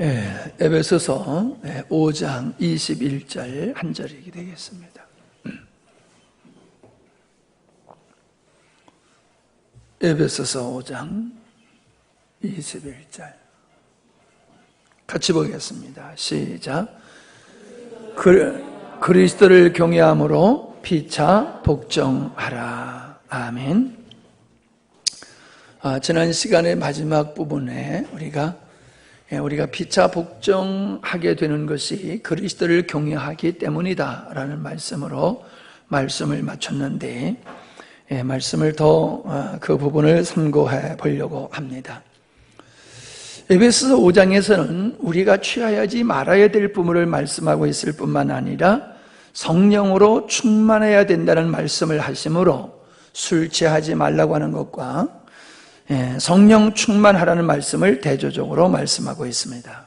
에베소서 5장 21절 한 절이 되겠습니다. 에베소서 5장 21절 같이 보겠습니다. 시작. 그리스도를 경외함으로 피차 복종하라. 아멘. 지난 시간의 마지막 부분에 우리가 피차 복종하게 되는 것이 그리스도를 경외하기 때문이다 라는 말씀으로 말씀을 마쳤는데, 말씀을 더 그 부분을 참고해 보려고 합니다. 에베소서 5장에서는 우리가 취하지 말아야 될 부분을 말씀하고 있을 뿐만 아니라 성령으로 충만해야 된다는 말씀을 하시므로 술 취하지 말라고 하는 것과 성령 충만하라는 말씀을 대조적으로 말씀하고 있습니다.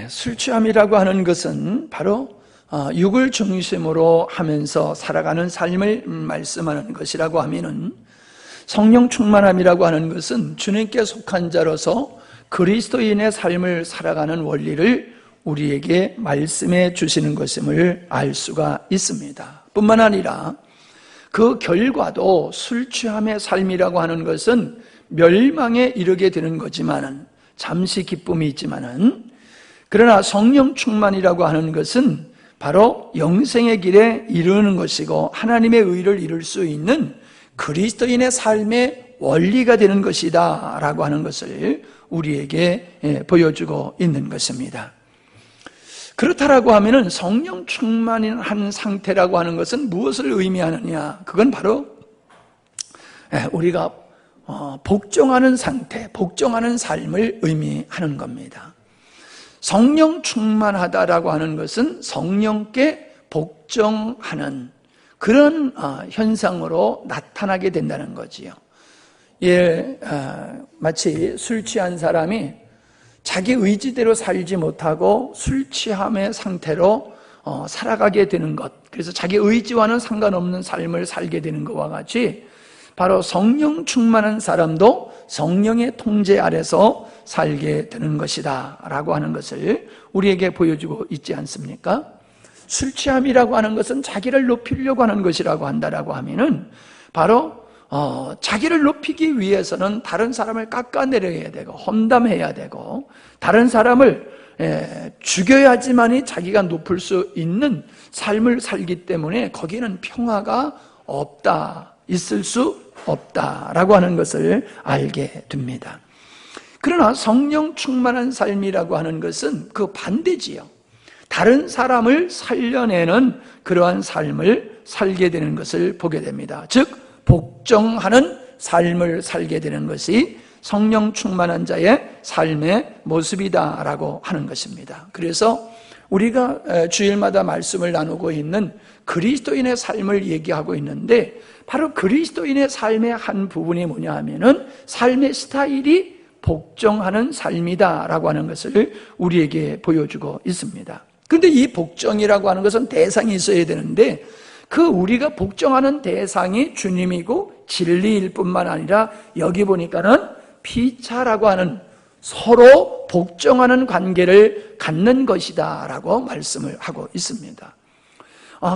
술 취함이라고 하는 것은 바로 육을 중심으로 하면서 살아가는 삶을 말씀하는 것이라고 하면은, 성령 충만함이라고 하는 것은 주님께 속한 자로서 그리스도인의 삶을 살아가는 원리를 우리에게 말씀해 주시는 것임을 알 수가 있습니다. 뿐만 아니라 그 결과도 술 취함의 삶이라고 하는 것은 멸망에 이르게 되는 거지만은, 잠시 기쁨이 있지만은, 그러나 성령 충만이라고 하는 것은 바로 영생의 길에 이르는 것이고 하나님의 의를 이룰 수 있는 그리스도인의 삶의 원리가 되는 것이다 라고 하는 것을 우리에게 보여주고 있는 것입니다. 그렇다라고 하면은 성령 충만한 상태라고 하는 것은 무엇을 의미하느냐? 그건 바로 우리가 복종하는 상태, 복종하는 삶을 의미하는 겁니다. 성령 충만하다라고 하는 것은 성령께 복종하는 그런 현상으로 나타나게 된다는 거지요. 마치 술 취한 사람이 자기 의지대로 살지 못하고 술 취함의 상태로 살아가게 되는 것, 그래서 자기 의지와는 상관없는 삶을 살게 되는 것과 같이 바로 성령 충만한 사람도 성령의 통제 아래서 살게 되는 것이다 라고 하는 것을 우리에게 보여주고 있지 않습니까? 술 취함이라고 하는 것은 자기를 높이려고 하는 것이라고 한다라고 하면은 바로 자기를 높이기 위해서는 다른 사람을 깎아내려야 되고 험담해야 되고 다른 사람을 죽여야지만이 자기가 높을 수 있는 삶을 살기 때문에 거기는 평화가 없다, 있을 수 없다라고 하는 것을 알게 됩니다. 그러나 성령 충만한 삶이라고 하는 것은 그 반대지요. 다른 사람을 살려내는 그러한 삶을 살게 되는 것을 보게 됩니다. 즉 복종하는 삶을 살게 되는 것이 성령 충만한 자의 삶의 모습이다라고 하는 것입니다. 그래서 우리가 주일마다 말씀을 나누고 있는 그리스도인의 삶을 얘기하고 있는데, 바로 그리스도인의 삶의 한 부분이 뭐냐 하면은 삶의 스타일이 복종하는 삶이다라고 하는 것을 우리에게 보여주고 있습니다. 그런데 이 복종이라고 하는 것은 대상이 있어야 되는데, 그 우리가 복종하는 대상이 주님이고 진리일 뿐만 아니라 여기 보니까는 피차라고 하는 서로 복종하는 관계를 갖는 것이다 라고 말씀을 하고 있습니다.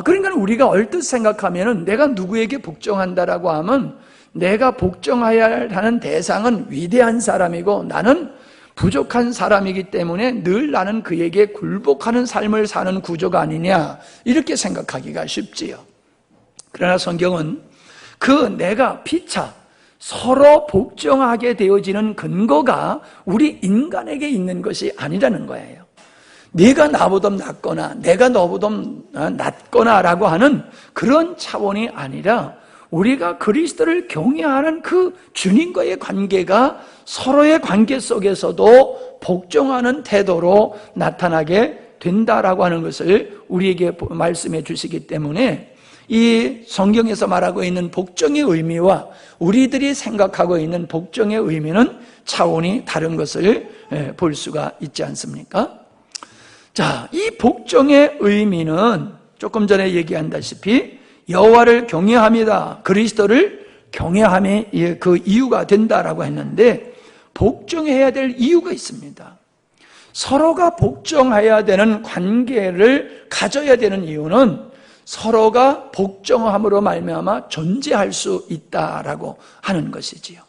그러니까 우리가 얼뜻 생각하면은 내가 누구에게 복종한다라고 하면 내가 복종해야 하는 대상은 위대한 사람이고 나는 부족한 사람이기 때문에 늘 나는 그에게 굴복하는 삶을 사는 구조가 아니냐, 이렇게 생각하기가 쉽지요. 그러나 성경은 그 내가 피차 서로 복종하게 되어지는 근거가 우리 인간에게 있는 것이 아니라는 거예요. 네가 나보다 낫거나 내가 너보다 낫거나 라고 하는 그런 차원이 아니라 우리가 그리스도를 경외하는 그 주님과의 관계가 서로의 관계 속에서도 복종하는 태도로 나타나게 된다라고 하는 것을 우리에게 말씀해 주시기 때문에 이 성경에서 말하고 있는 복종의 의미와 우리들이 생각하고 있는 복종의 의미는 차원이 다른 것을 볼 수가 있지 않습니까? 자, 이 복종의 의미는 조금 전에 얘기한다시피 여호와를 경외함이다. 그리스도를 경외함이 그 이유가 된다라고 했는데, 복종해야 될 이유가 있습니다. 서로가 복종해야 되는 관계를 가져야 되는 이유는 서로가 복종함으로 말미암아 존재할 수 있다라고 하는 것이지요.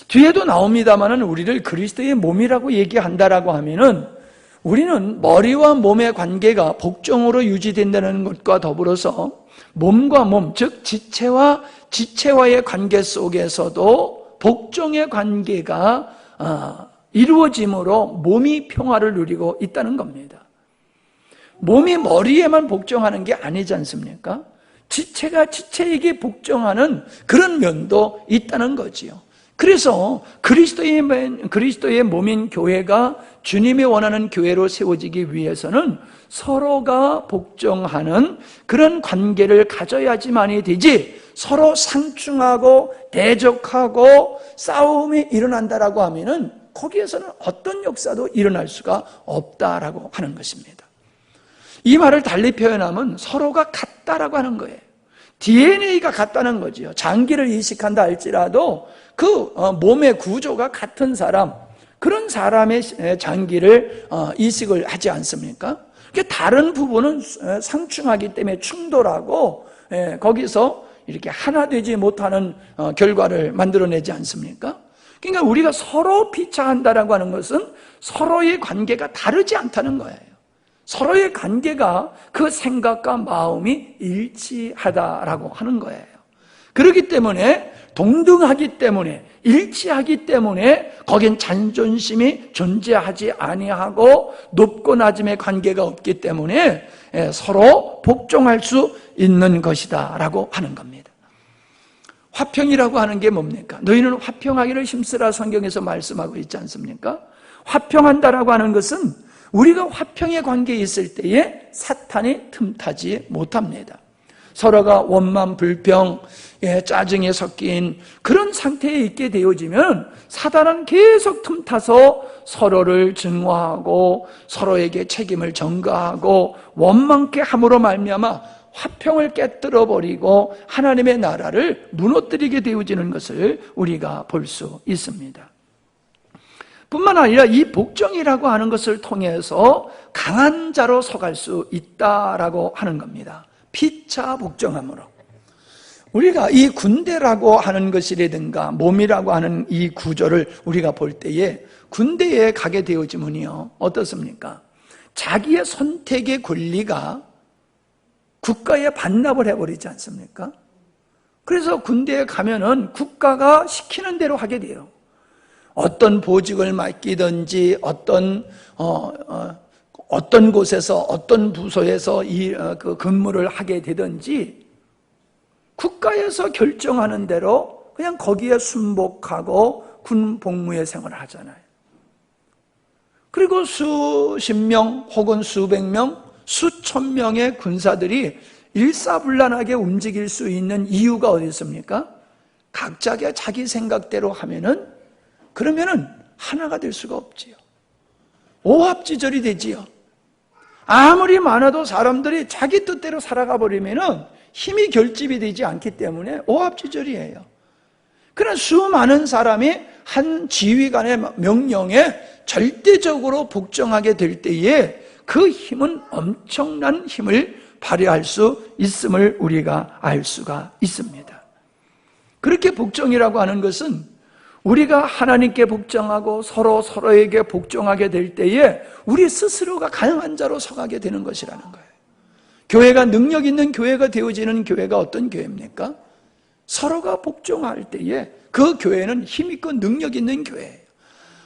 뒤에도 나옵니다마는 우리를 그리스도의 몸이라고 얘기한다라고 하면은 우리는 머리와 몸의 관계가 복종으로 유지된다는 것과 더불어서 몸과 몸, 즉 지체와 지체와의 관계 속에서도 복종의 관계가 이루어짐으로 몸이 평화를 누리고 있다는 겁니다. 몸이 머리에만 복종하는 게 아니지 않습니까? 지체가 지체에게 복종하는 그런 면도 있다는 거지요. 그래서 그리스도의 몸인 교회가 주님이 원하는 교회로 세워지기 위해서는 서로가 복종하는 그런 관계를 가져야지만이 되지, 서로 상충하고 대적하고 싸움이 일어난다라고 하면은 거기에서는 어떤 역사도 일어날 수가 없다라고 하는 것입니다. 이 말을 달리 표현하면 서로가 같다라고 하는 거예요. DNA가 같다는 거지요. 장기를 이식한다 할지라도 그 몸의 구조가 같은 사람, 그런 사람의 장기를 이식을 하지 않습니까? 다른 부분은 상충하기 때문에 충돌하고 거기서 이렇게 하나 되지 못하는 결과를 만들어내지 않습니까? 그러니까 우리가 서로 피차한다라고 하는 것은 서로의 관계가 다르지 않다는 거예요. 서로의 관계가 그 생각과 마음이 일치하다라고 하는 거예요. 그렇기 때문에 동등하기 때문에 일치하기 때문에 거긴 자존심이 존재하지 아니하고 높고 낮음의 관계가 없기 때문에 서로 복종할 수 있는 것이다 라고 하는 겁니다. 화평이라고 하는 게 뭡니까? 너희는 화평하기를 힘쓰라 성경에서 말씀하고 있지 않습니까? 화평한다라고 하는 것은 우리가 화평의 관계에 있을 때에 사탄이 틈타지 못합니다. 서로가 원만 불평, 짜증에 섞인 그런 상태에 있게 되어지면 사단은 계속 틈타서 서로를 증오하고 서로에게 책임을 전가하고 원망케 함으로 말미암아 화평을 깨뜨려버리고 하나님의 나라를 무너뜨리게 되어지는 것을 우리가 볼 수 있습니다. 뿐만 아니라 이 복종이라고 하는 것을 통해서 강한 자로 서갈 수 있다라고 하는 겁니다. 피차 복종함으로. 우리가 이 군대라고 하는 것이라든가 몸이라고 하는 이 구조를 우리가 볼 때에 군대에 가게 되어지면요 어떻습니까? 자기의 선택의 권리가 국가에 반납을 해버리지 않습니까? 그래서 군대에 가면은 국가가 시키는 대로 하게 돼요. 어떤 보직을 맡기든지 어떤 곳에서 어떤 부서에서 그 근무를 하게 되든지 국가에서 결정하는 대로 그냥 거기에 순복하고 군 복무의 생활을 하잖아요. 그리고 수십 명 혹은 수백 명, 수천 명의 군사들이 일사불란하게 움직일 수 있는 이유가 어디 있습니까? 각자가 자기 생각대로 하면은 그러면은 하나가 될 수가 없지요. 오합지졸이 되지요. 아무리 많아도 사람들이 자기 뜻대로 살아가 버리면은 힘이 결집이 되지 않기 때문에 오합지졸이에요. 그러나 수많은 사람이 한 지휘관의 명령에 절대적으로 복종하게 될 때에 그 힘은 엄청난 힘을 발휘할 수 있음을 우리가 알 수가 있습니다. 그렇게 복종이라고 하는 것은 우리가 하나님께 복종하고 서로에게 복종하게 될 때에 우리 스스로가 가능한 자로 서가게 되는 것이라는 거예요. 교회가 능력 있는 교회가 되어지는 교회가 어떤 교회입니까? 서로가 복종할 때에 그 교회는 힘있고 능력 있는 교회예요.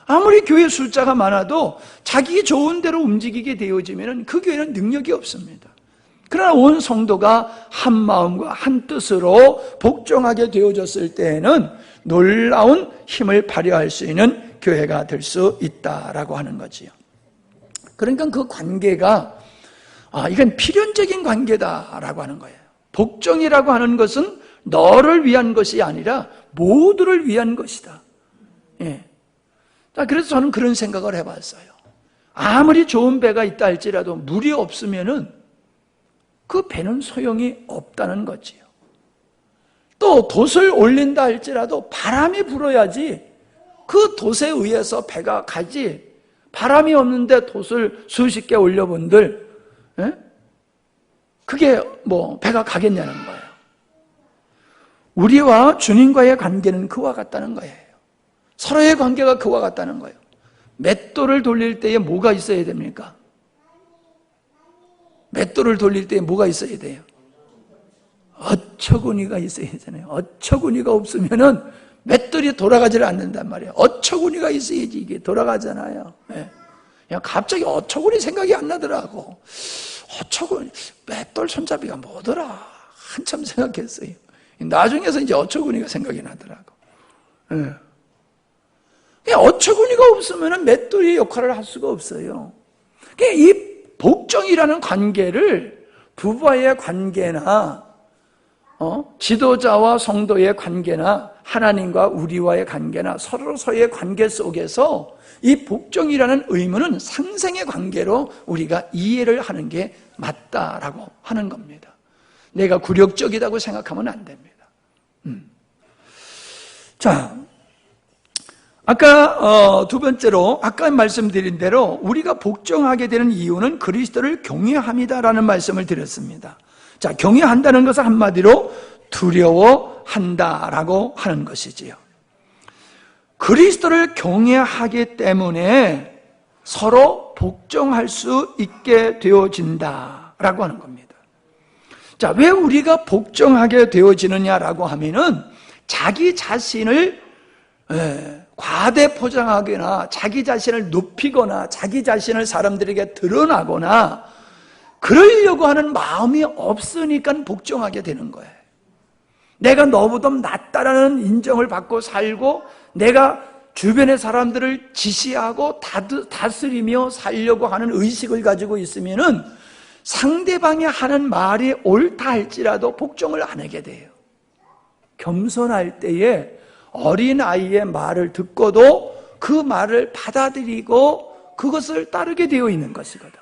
아무리 교회 숫자가 많아도 자기 좋은 대로 움직이게 되어지면 그 교회는 능력이 없습니다. 그러나 온 성도가 한 마음과 한 뜻으로 복종하게 되어졌을 때에는 놀라운 힘을 발휘할 수 있는 교회가 될 수 있다라고 하는 거지요. 그러니까 그 관계가 이건 필연적인 관계다라고 하는 거예요. 복종이라고 하는 것은 너를 위한 것이 아니라 모두를 위한 것이다. 예. 그래서 저는 그런 생각을 해봤어요. 아무리 좋은 배가 있다 할지라도 물이 없으면은 그 배는 소용이 없다는 거지요. 또 돛을 올린다 할지라도 바람이 불어야지 그 돛에 의해서 배가 가지, 바람이 없는데 돛을 수십 개 올려본들 그게 배가 가겠냐는 거예요. 우리와 주님과의 관계는 그와 같다는 거예요. 서로의 관계가 그와 같다는 거예요. 맷돌을 돌릴 때에 뭐가 있어야 됩니까? 맷돌을 돌릴 때에 뭐가 있어야 돼요? 어처구니가 있어야 되잖아요. 어처구니가 없으면은 맷돌이 돌아가지를 않는단 말이에요. 어처구니가 있어야지 이게 돌아가잖아요. 그냥 갑자기 어처구니 생각이 안 나더라고. 어처구니, 맷돌 손잡이가 뭐더라? 한참 생각했어요. 나중에서 이제 어처구니가 생각이 나더라고. 그냥 어처구니가 없으면 맷돌이 역할을 할 수가 없어요. 그러니까 이 복종이라는 관계를 부부와의 관계나 지도자와 성도의 관계나 하나님과 우리와의 관계나 서로서의 관계 속에서 이 복종이라는 의무는 상생의 관계로 우리가 이해를 하는 게 맞다라고 하는 겁니다. 내가 굴욕적이라고 생각하면 안 됩니다. 자, 아까 두 번째로 아까 말씀드린 대로 우리가 복종하게 되는 이유는 그리스도를 경외함이다라는 말씀을 드렸습니다. 자, 경외한다는 것은 한마디로 두려워한다라고 하는 것이지요. 그리스도를 경외하기 때문에 서로 복종할 수 있게 되어진다라고 하는 겁니다. 자, 왜 우리가 복종하게 되어지느냐라고 하면은 자기 자신을 과대 포장하거나 자기 자신을 높이거나 자기 자신을 사람들에게 드러나거나 그러려고 하는 마음이 없으니까 복종하게 되는 거예요. 내가 너보다 낫다라는 인정을 받고 살고 내가 주변의 사람들을 지시하고 다스리며 살려고 하는 의식을 가지고 있으면은 상대방이 하는 말이 옳다 할지라도 복종을 안 하게 돼요. 겸손할 때에 어린아이의 말을 듣고도 그 말을 받아들이고 그것을 따르게 되어 있는 것이거든.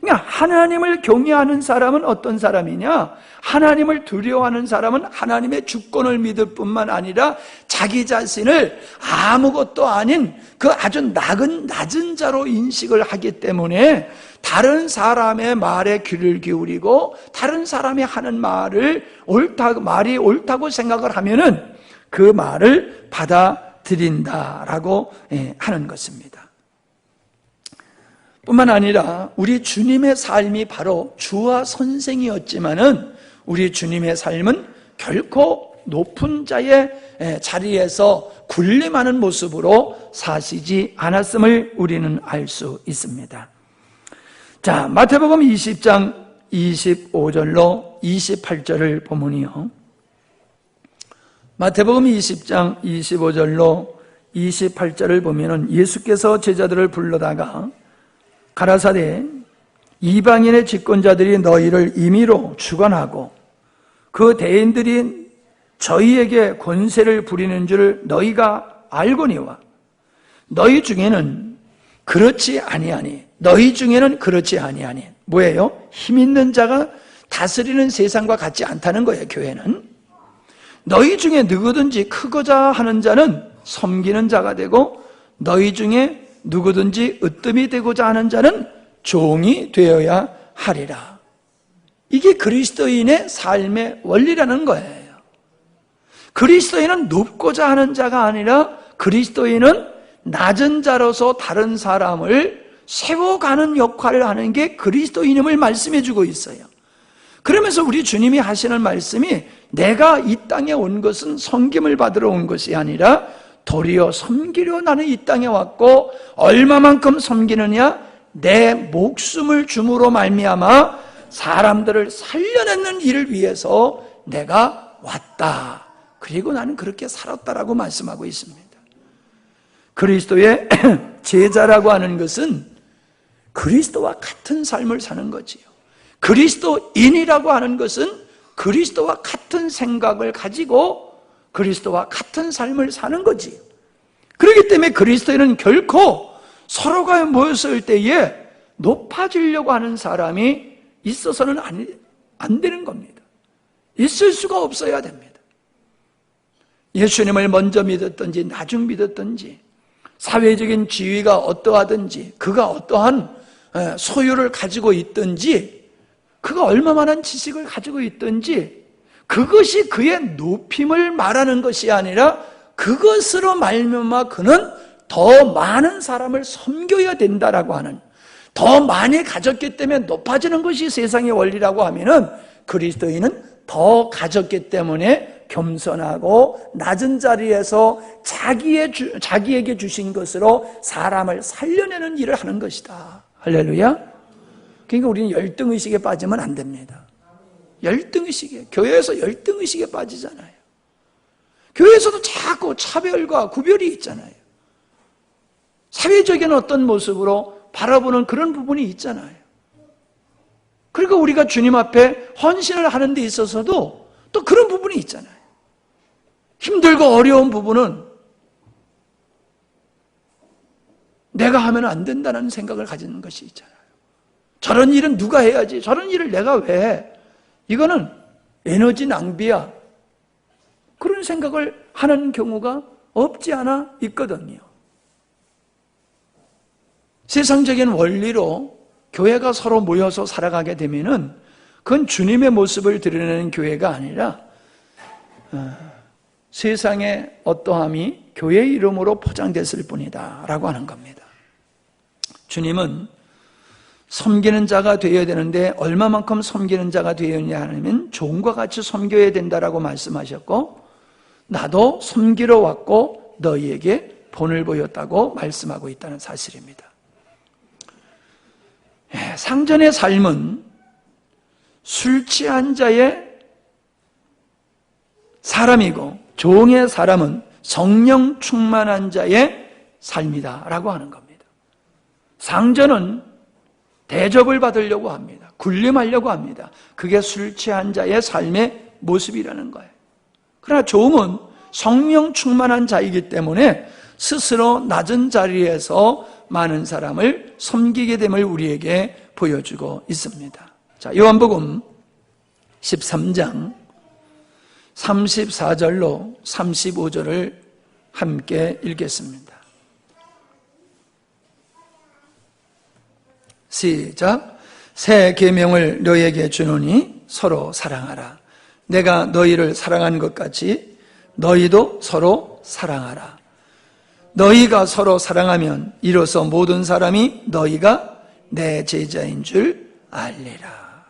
그러니까 하나님을 경외하는 사람은 어떤 사람이냐? 하나님을 두려워하는 사람은 하나님의 주권을 믿을 뿐만 아니라 자기 자신을 아무것도 아닌 그 아주 낮은 자로 인식을 하기 때문에 다른 사람의 말에 귀를 기울이고 다른 사람이 하는 말이 옳다고 생각을 하면은 그 말을 받아들인다라고 하는 것입니다. 뿐만 아니라 우리 주님의 삶이 바로 주와 선생이었지만은 우리 주님의 삶은 결코 높은 자의 자리에서 군림하는 모습으로 사시지 않았음을 우리는 알 수 있습니다. 자, 마태복음 20장 25절로 28절을 보면요. 마태복음 20장 25절로 28절을 보면은 예수께서 제자들을 불러다가 가라사대 이방인의 집권자들이 너희를 임의로 주관하고 그 대인들이 저희에게 권세를 부리는 줄 너희가 알거니와 너희 중에는 그렇지 아니하니 뭐예요? 힘 있는 자가 다스리는 세상과 같지 않다는 거예요. 교회는 너희 중에 누구든지 크고자 하는 자는 섬기는 자가 되고 너희 중에 누구든지 으뜸이 되고자 하는 자는 종이 되어야 하리라. 이게 그리스도인의 삶의 원리라는 거예요. 그리스도인은 높고자 하는 자가 아니라 그리스도인은 낮은 자로서 다른 사람을 세워가는 역할을 하는 게 그리스도인임을 말씀해 주고 있어요. 그러면서 우리 주님이 하시는 말씀이 내가 이 땅에 온 것은 섬김을 받으러 온 것이 아니라 도리어 섬기려 나는 이 땅에 왔고 얼마만큼 섬기느냐? 내 목숨을 줌으로 말미암아 사람들을 살려내는 일을 위해서 내가 왔다. 그리고 나는 그렇게 살았다라고 말씀하고 있습니다. 그리스도의 제자라고 하는 것은 그리스도와 같은 삶을 사는 거지요. 그리스도인이라고 하는 것은 그리스도와 같은 생각을 가지고 그리스도와 같은 삶을 사는 거지. 그렇기 때문에 그리스도인은 결코 서로가 모였을 때에 높아지려고 하는 사람이 있어서는 안 되는 겁니다. 있을 수가 없어야 됩니다. 예수님을 먼저 믿었든지 나중 믿었든지 사회적인 지위가 어떠하든지 그가 어떠한 소유를 가지고 있든지 그가 얼마만한 지식을 가지고 있든지 그것이 그의 높임을 말하는 것이 아니라 그것으로 말미암아 그는 더 많은 사람을 섬겨야 된다라고 하는, 더 많이 가졌기 때문에 높아지는 것이 세상의 원리라고 하면은 그리스도인은 더 가졌기 때문에 겸손하고 낮은 자리에서 자기에게 주신 것으로 사람을 살려내는 일을 하는 것이다. 할렐루야. 그러니까 우리는 열등의식에 빠지면 안 됩니다. 열등의식에, 교회에서 열등의식에 빠지잖아요. 교회에서도 자꾸 차별과 구별이 있잖아요. 사회적인 어떤 모습으로 바라보는 그런 부분이 있잖아요. 그러니까 우리가 주님 앞에 헌신을 하는 데 있어서도 또 그런 부분이 있잖아요. 힘들고 어려운 부분은 내가 하면 안 된다는 생각을 가지는 것이 있잖아요. 저런 일은 누가 해야지, 저런 일을 내가 왜 해? 이거는 에너지 낭비야. 그런 생각을 하는 경우가 없지 않아 있거든요. 세상적인 원리로 교회가 서로 모여서 살아가게 되면은 그건 주님의 모습을 드러내는 교회가 아니라 세상의 어떠함이 교회의 이름으로 포장됐을 뿐이다 라고 하는 겁니다. 주님은 섬기는 자가 되어야 되는데 얼마만큼 섬기는 자가 되었냐 하면 종과 같이 섬겨야 된다라고 말씀하셨고 나도 섬기러 왔고 너희에게 본을 보였다고 말씀하고 있다는 사실입니다. 상전의 삶은 술 취한 자의 사람이고 종의 사람은 성령 충만한 자의 삶이다 라고 하는 겁니다. 상전은 대접을 받으려고 합니다. 군림하려고 합니다. 그게 술 취한 자의 삶의 모습이라는 거예요. 그러나 종은 성령 충만한 자이기 때문에 스스로 낮은 자리에서 많은 사람을 섬기게 됨을 우리에게 보여주고 있습니다. 자, 요한복음 13장 34절로 35절을 함께 읽겠습니다. 시작. 새 계명을 너희에게 주노니 서로 사랑하라. 내가 너희를 사랑한 것 같이 너희도 서로 사랑하라. 너희가 서로 사랑하면 이로써 모든 사람이 너희가 내 제자인 줄 알리라.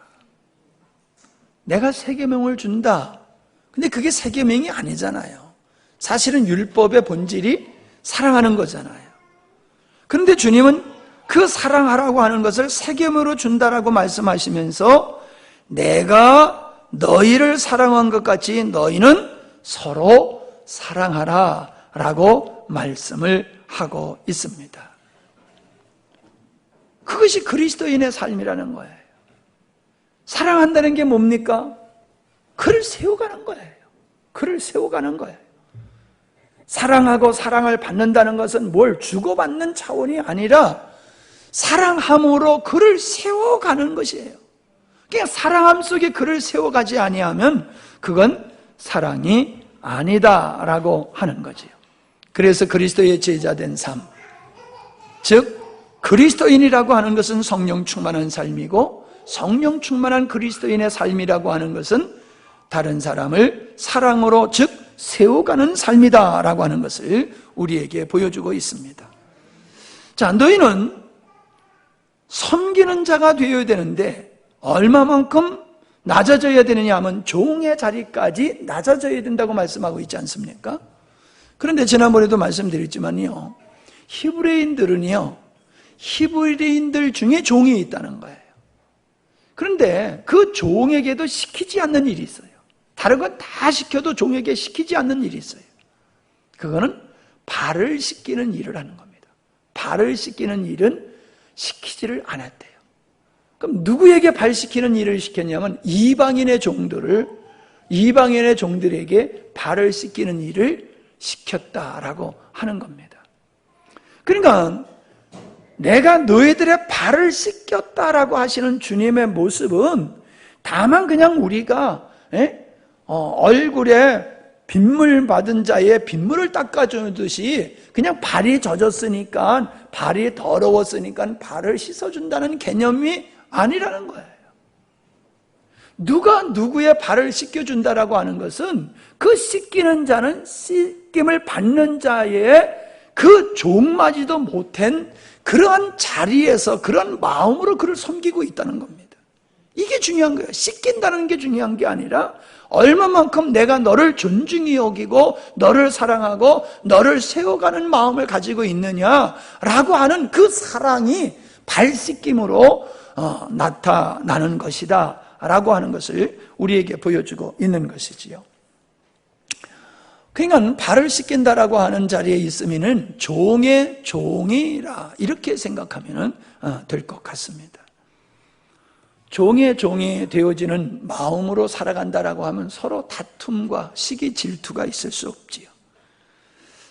내가 새 계명을 준다. 근데 그게 새 계명이 아니잖아요. 사실은 율법의 본질이 사랑하는 거잖아요. 그런데 주님은 그 사랑하라고 하는 것을 새 계명으로 준다라고 말씀하시면서 내가 너희를 사랑한 것 같이 너희는 서로 사랑하라 라고 말씀을 하고 있습니다. 그것이 그리스도인의 삶이라는 거예요. 사랑한다는 게 뭡니까? 그를 세워가는 거예요. 그를 세워가는 거예요. 사랑하고 사랑을 받는다는 것은 뭘 주고받는 차원이 아니라 사랑함으로 그를 세워가는 것이에요. 그냥 사랑함 속에 그를 세워가지 아니하면 그건 사랑이 아니다라고 하는 거지요. 그래서 그리스도의 제자된 삶, 즉 그리스도인이라고 하는 것은 성령 충만한 삶이고 성령 충만한 그리스도인의 삶이라고 하는 것은 다른 사람을 사랑으로 즉 세워가는 삶이다라고 하는 것을 우리에게 보여주고 있습니다. 자, 너희는 섬기는 자가 되어야 되는데 얼마만큼 낮아져야 되느냐 하면 종의 자리까지 낮아져야 된다고 말씀하고 있지 않습니까? 그런데 지난번에도 말씀드렸지만요, 히브리인들은요, 히브리인들 중에 종이 있다는 거예요. 그런데 그 종에게도 시키지 않는 일이 있어요. 다른 건 다 시켜도 종에게 시키지 않는 일이 있어요. 그거는 발을 씻기는 일을 하는 겁니다. 발을 씻기는 일은 시키지를 않았대요. 그럼 누구에게 발 씻기는 일을 시켰냐면 이방인의 종들에게 발을 씻기는 일을 시켰다라고 하는 겁니다. 그러니까 내가 너희들의 발을 씻겼다라고 하시는 주님의 모습은 다만 그냥 우리가 얼굴에 빗물 받은 자의 빗물을 닦아주듯이 그냥 발이 젖었으니까, 발이 더러웠으니까 발을 씻어준다는 개념이 아니라는 거예요. 누가 누구의 발을 씻겨준다라고 하는 것은 그 씻기는 자는 씻김을 받는 자의 그 종마지도 못한 그러한 자리에서 그런 마음으로 그를 섬기고 있다는 겁니다. 이게 중요한 거예요. 씻긴다는 게 중요한 게 아니라 얼마만큼 내가 너를 존중히 여기고 너를 사랑하고 너를 세워가는 마음을 가지고 있느냐라고 하는 그 사랑이 발 씻김으로 나타나는 것이다 라고 하는 것을 우리에게 보여주고 있는 것이지요. 그러니까 발을 씻긴다라고 하는 자리에 있으면은 종의 종이라 이렇게 생각하면 될 것 같습니다. 종의 종이 되어지는 마음으로 살아간다라고 하면 서로 다툼과 시기 질투가 있을 수 없지요.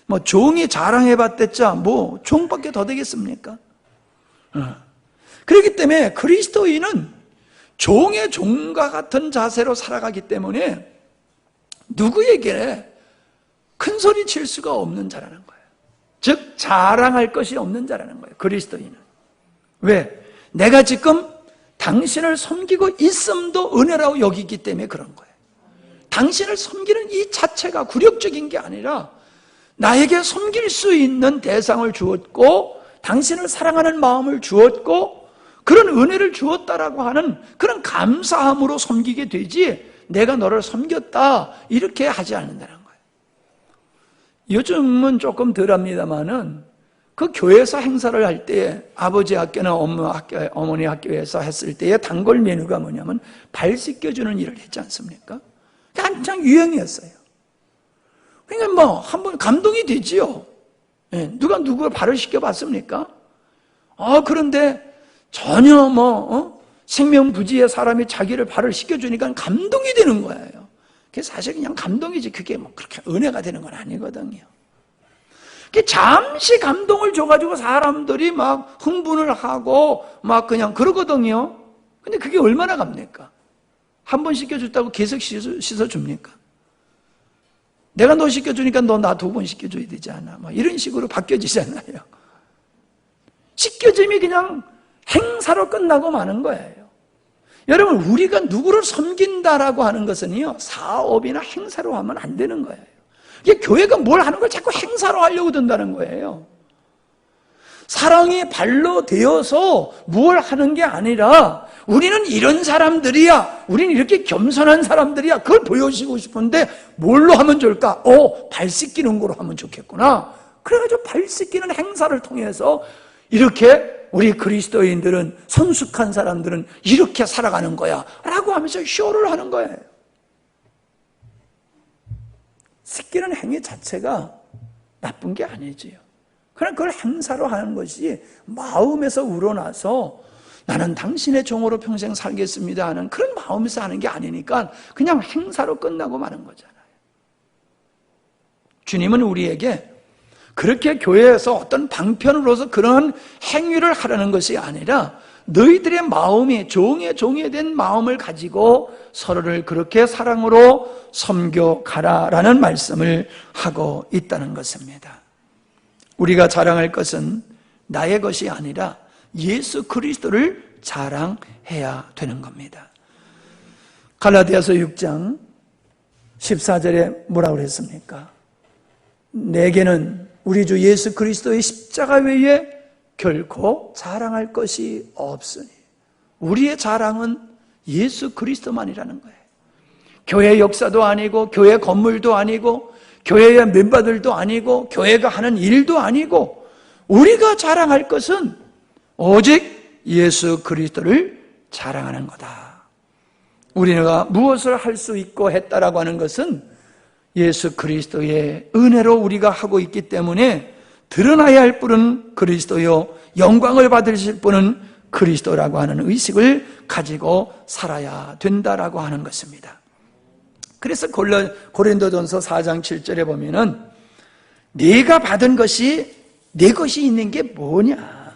뭐 종이 자랑해봤댔자 뭐 종밖에 더 되겠습니까? 그렇기 때문에 그리스도인은 종의 종과 같은 자세로 살아가기 때문에 누구에게 큰 소리 칠 수가 없는 자라는 거예요. 즉 자랑할 것이 없는 자라는 거예요. 그리스도인은. 왜? 내가 지금 당신을 섬기고 있음도 은혜라고 여기기 때문에 그런 거예요. 당신을 섬기는 이 자체가 굴욕적인 게 아니라 나에게 섬길 수 있는 대상을 주었고 당신을 사랑하는 마음을 주었고 그런 은혜를 주었다라고 하는 그런 감사함으로 섬기게 되지 내가 너를 섬겼다 이렇게 하지 않는다는 거예요. 요즘은 조금 덜합니다만은 그 교회에서 행사를 할 때 아버지 학교나 어머니 학교에서 했을 때의 단골 메뉴가 뭐냐면 발 씻겨주는 일을 했지 않습니까? 한창 유행이었어요. 그러니까 뭐 한번 감동이 되지요. 누가 누구를 발을 씻겨봤습니까? 그런데 전혀 생명부지의 사람이 자기를 발을 씻겨주니까 감동이 되는 거예요. 그게 사실 그냥 감동이지 그게 뭐 그렇게 은혜가 되는 건 아니거든요. 잠시 감동을 줘가지고 사람들이 막 흥분을 하고 막 그냥 그러거든요. 근데 그게 얼마나 갑니까? 한 번 씻겨줬다고 계속 씻어줍니까? 내가 너 씻겨주니까 너 나 2번 씻겨줘야 되지 않아? 막 이런 식으로 바뀌어지잖아요. 씻겨짐이 그냥 행사로 끝나고 마는 거예요. 여러분 우리가 누구를 섬긴다라고 하는 것은요 사업이나 행사로 하면 안 되는 거예요. 이게 교회가 뭘 하는 걸 자꾸 행사로 하려고 든다는 거예요. 사랑이 발로 되어서 뭘 하는 게 아니라 우리는 이런 사람들이야, 우리는 이렇게 겸손한 사람들이야, 그걸 보여주고 싶은데 뭘로 하면 좋을까? 발 씻기는 거로 하면 좋겠구나. 그래가지고 발 씻기는 행사를 통해서 이렇게 우리 그리스도인들은 성숙한 사람들은 이렇게 살아가는 거야 라고 하면서 쇼를 하는 거예요. 씻기는 행위 자체가 나쁜 게 아니지요. 그러나 그걸 행사로 하는 것이 마음에서 우러나서 나는 당신의 종으로 평생 살겠습니다 하는 그런 마음에서 하는 게 아니니까 그냥 행사로 끝나고 마는 거잖아요. 주님은 우리에게 그렇게 교회에서 어떤 방편으로서 그런 행위를 하라는 것이 아니라 너희들의 마음이 종에 된 마음을 가지고 서로를 그렇게 사랑으로 섬겨가라라는 말씀을 하고 있다는 것입니다. 우리가 자랑할 것은 나의 것이 아니라 예수 그리스도를 자랑해야 되는 겁니다. 갈라디아서 6장 14절에 뭐라고 그랬습니까? 내게는 우리 주 예수 그리스도의 십자가 외에 결코 자랑할 것이 없으니 우리의 자랑은 예수 그리스도만이라는 거예요. 교회 역사도 아니고 교회 건물도 아니고 교회의 멤버들도 아니고 교회가 하는 일도 아니고 우리가 자랑할 것은 오직 예수 그리스도를 자랑하는 거다. 우리가 무엇을 할 수 있고 했다라고 하는 것은 예수 그리스도의 은혜로 우리가 하고 있기 때문에 드러나야 할 분은 그리스도요 영광을 받으실 분은 그리스도라고 하는 의식을 가지고 살아야 된다라고 하는 것입니다. 그래서 고린도전서 4장 7절에 보면은 네가 받은 것이 내 것이 있는 게 뭐냐?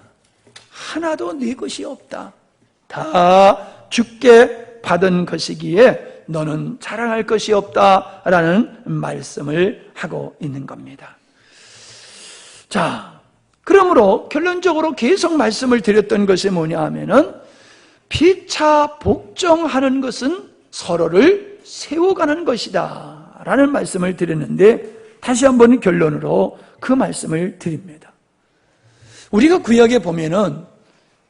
하나도 네 것이 없다. 다 주께 받은 것이기에 너는 자랑할 것이 없다라는 말씀을 하고 있는 겁니다. 자, 그러므로 결론적으로 계속 말씀을 드렸던 것이 뭐냐 하면은 피차 복종하는 것은 서로를 세워가는 것이다 라는 말씀을 드렸는데, 다시 한번 결론으로 그 말씀을 드립니다. 우리가 구약에 보면은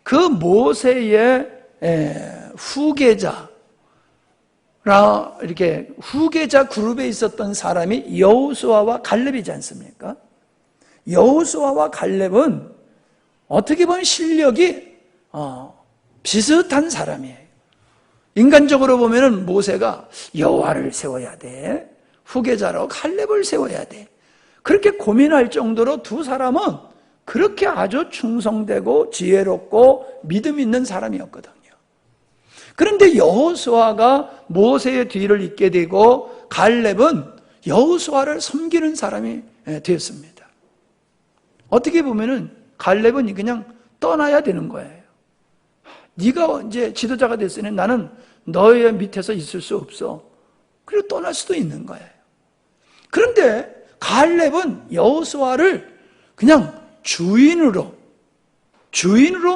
그 모세의 후계자, 이렇게 후계자 그룹에 있었던 사람이 여호수아와 갈렙이지 않습니까? 여호수아와 갈렙은 어떻게 보면 실력이 비슷한 사람이에요. 인간적으로 보면은 모세가 여호와를 세워야 돼, 후계자로 갈렙을 세워야 돼, 그렇게 고민할 정도로 두 사람은 그렇게 아주 충성되고 지혜롭고 믿음 있는 사람이었거든요. 그런데 여호수아가 모세의 뒤를 잇게 되고 갈렙은 여호수아를 섬기는 사람이 되었습니다. 어떻게 보면은 갈렙은 그냥 떠나야 되는 거예요. 네가 이제 지도자가 됐으니 나는 너의 밑에서 있을 수 없어. 그리고 떠날 수도 있는 거예요. 그런데 갈렙은 여호수아를 그냥 주인으로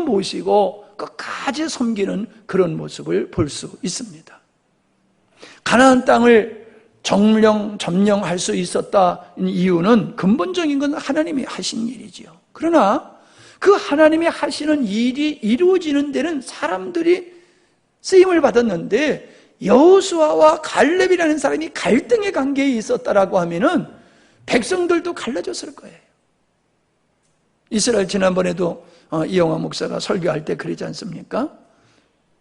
모시고 끝까지 섬기는 그런 모습을 볼 수 있습니다. 가나안 땅을 점령할 수 있었다 이유는 근본적인 건 하나님이 하신 일이지요. 그러나 그 하나님이 하시는 일이 이루어지는 데는 사람들이 쓰임을 받았는데, 여호수아와 갈렙이라는 사람이 갈등의 관계에 있었다라고 하면은 백성들도 갈라졌을 거예요. 이스라엘 지난번에도 이영화 목사가 설교할 때 그러지 않습니까?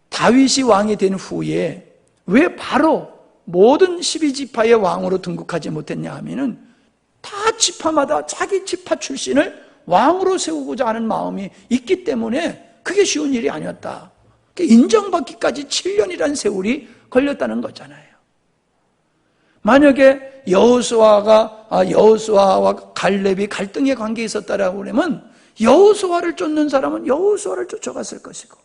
다윗이 왕이 된 후에 왜 바로 모든 12지파의 왕으로 등극하지 못했냐 하면은 다 지파마다 자기 지파 출신을 왕으로 세우고자 하는 마음이 있기 때문에 그게 쉬운 일이 아니었다. 인정받기까지 7년이라는 세월이 걸렸다는 거잖아요. 만약에 여호수아와 갈렙이 갈등의 관계에 있었다라고 그러면 여호수아를 쫓는 사람은 여호수아를 쫓아갔을 것이고,